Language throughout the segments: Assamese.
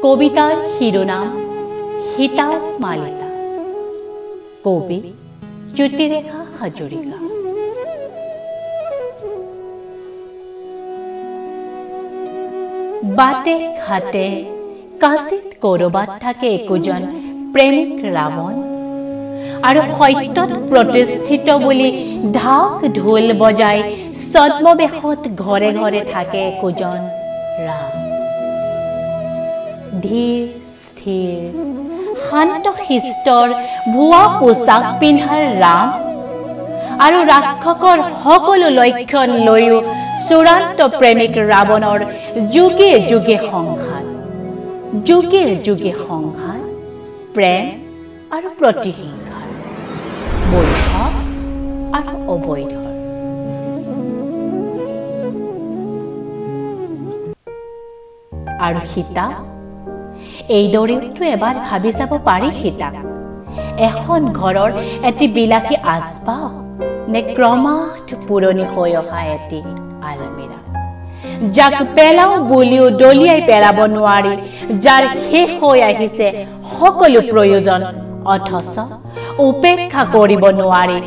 কবিতাৰ শিৰোনাম সীতাৰ মালিতা, কবি জ্যোতিৰেখা হাজৰিকা। বাটে ঘাটে কাশীত কৰবাত থাকে একোজন প্ৰেমিক ৰাৱণ, আৰু সত্যত প্ৰতিষ্ঠিত বুলি ঢাক ঢোল বজাই ছদ্মবেশত ঘৰে ঘৰে থাকে একোজন ৰাম। ধীৰ স্থিৰ শান্ত শিষ্টৰ ভুৱা পোছাক পিন্ধাৰ ৰাম, আৰু ৰাক্ষসৰ সকলো লক্ষণ লৈও চূড়ান্ত প্ৰেমিক ৰাৱণৰ যুগে যুগে সংঘাত, যুগে যুগে সংঘাত, প্ৰেম আৰু প্ৰতিহিংসাৰ, বৈধ আৰু অবৈধ। আৰু সীতা, এইদৰেতো এবাৰ ভাবি চাব পাৰি সীতাক এখন ঘৰৰ এটি বিলাসী আচবাব নে ক্ৰমাৎ পুৰণি হৈ অহা এটি আলমিৰা, যাক পেলাও বুলিও দলিয়াই পেলাব নোৱাৰি, যাৰ শেষ হৈ আহিছে সকলো প্ৰয়োজন, অথচ উপেক্ষা কৰিব নোৱাৰি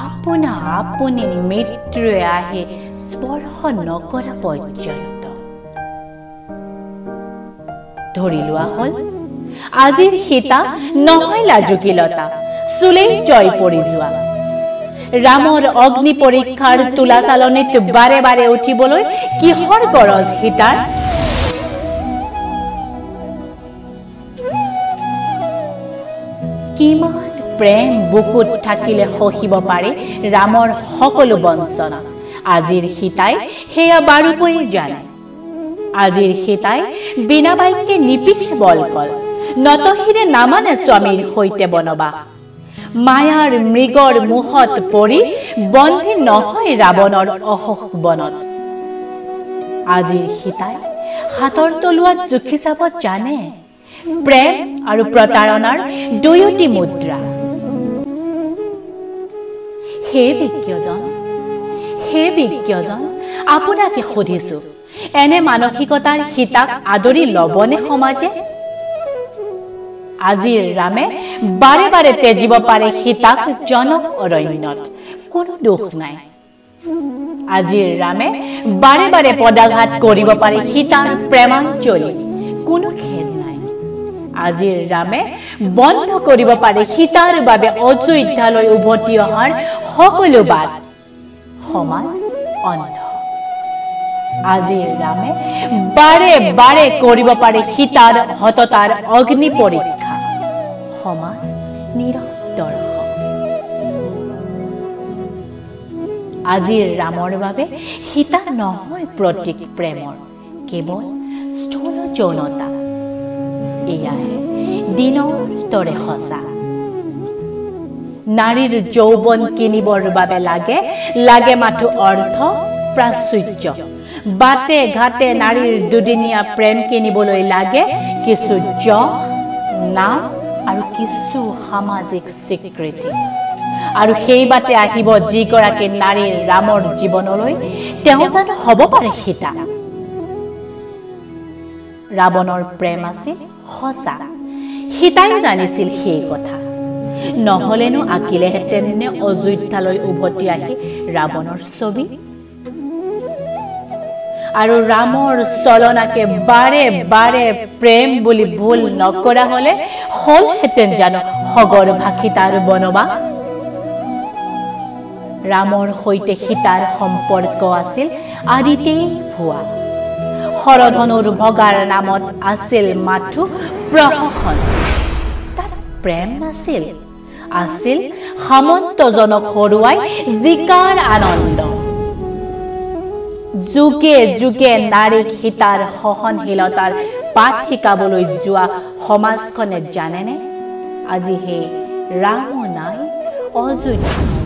আপোনা আপুনি মৃত্যুৱে আহি স্পৰ্শ নকৰা পৰ্যন্ত। ধৰি লোৱা হল আজিৰ সীতা নহয় লাজুকীলতা, চুলেই জয় পৰি যোৱা। ৰামৰ অগ্নি পৰীক্ষাৰ তোলা চালনীত বাৰে বাৰে উঠিবলৈ কিহৰ গৰজ সীতাৰ? কিমান প্ৰেম বুকুত থাকিলে সহিব পাৰে ৰামৰ সকলো বঞ্চনা? আজিৰ সীতাই সেয়া বাৰুকৈ জানে। আজিৰ সীতাই বিনা বাক্যে নিপিহে বলকল, নতশিৰে নামানে স্বামীৰ সৈতে বনবাস, মায়াৰ মৃগৰ মুখত পৰি বন্ধী নহয় ৰাৱণৰ অহোষ বনত। আজিৰ সীতাই হাতৰ তলুৱাত জুখি চাব জানে প্ৰেম আৰু প্ৰতাৰণাৰ দুয়োটি মুদ্ৰা। হে বিজ্ঞজন, আপোনাকে সুধিছো, এনে মানসিকতাৰ সীতাক আদৰি লবনে সমাজে? আজিৰ ৰামে বাৰে বাৰে তেজিব পাৰে সীতাক জনক অৰণ্যত, কোনো দুখ নাই। আজিৰ ৰামে বাৰে বাৰে পদাঘাত কৰিব পাৰে সীতাৰ প্ৰেমাঞ্জলি, কোনো খেদ নাই। আজিৰ ৰামে বন্ধ কৰিব পাৰে সীতাৰ বাবে অযোধ্যালৈ উভতি অহাৰ সকলো বাট, সমাজ অন্ধ। আজিৰ ৰামে বাৰে বাৰে কৰিব পাৰে সীতাৰ সততাৰ অগ্নি পৰীক্ষা, সমাজ নীৰৱ দৰ্শক। আজিৰ ৰামৰ বাবে সীতা নহয় প্ৰতীক প্ৰেমৰ, কেৱল স্থূল যৌনতা। এয়াহে দিনৰ দৰে সঁচা। নাৰীৰ যৌৱন কিনিবৰ বাবে লাগে মাথো অৰ্থ প্ৰাচুৰ্য। বাটে ঘাটে নাৰীৰ দুদিনীয়া প্ৰেম কিনিবলৈ লাগে কিছু যশ, নাম আৰু কিছু সামাজিক স্বীকৃতি। আৰু সেই বাটে আহিব যিগৰাকী নাৰীৰ ৰামৰ জীৱনলৈ, তেওঁ জানো হ'ব পাৰে সীতা? ৰাৱণৰ প্ৰেম আছিল সঁচা, সীতাইও জানিছিল সেই কথা, নহলেনো আঁকিলেহেঁতেনে অযোধ্যালৈ উভতি আহি ৰাৱণৰ ছবি? আৰু ৰামৰ চলনাকে বাৰে বাৰে প্ৰেম বুলি ভুল নকৰা হলে হলহেঁতেন জানো সগৰ ভাষী তাৰ বনবাস? ৰামৰ সৈতে সীতাৰ সম্পৰ্ক আছিল আদিতেই ভুৱা। হৰধনুৰ ভগাৰ নামত আছিল মাথো প্ৰহসন, তাত প্ৰেম নাছিল, আছিল সামন্তজনক হৰুৱাই জিকাৰ আনন্দ। যুগে যুগে নাৰীক সীতাৰ সহনশীলতাৰ পাঠ শিকাবলৈ যোৱা সমাজখনে জানেনে আজি সেই ৰাম নাই, অযোধ্যা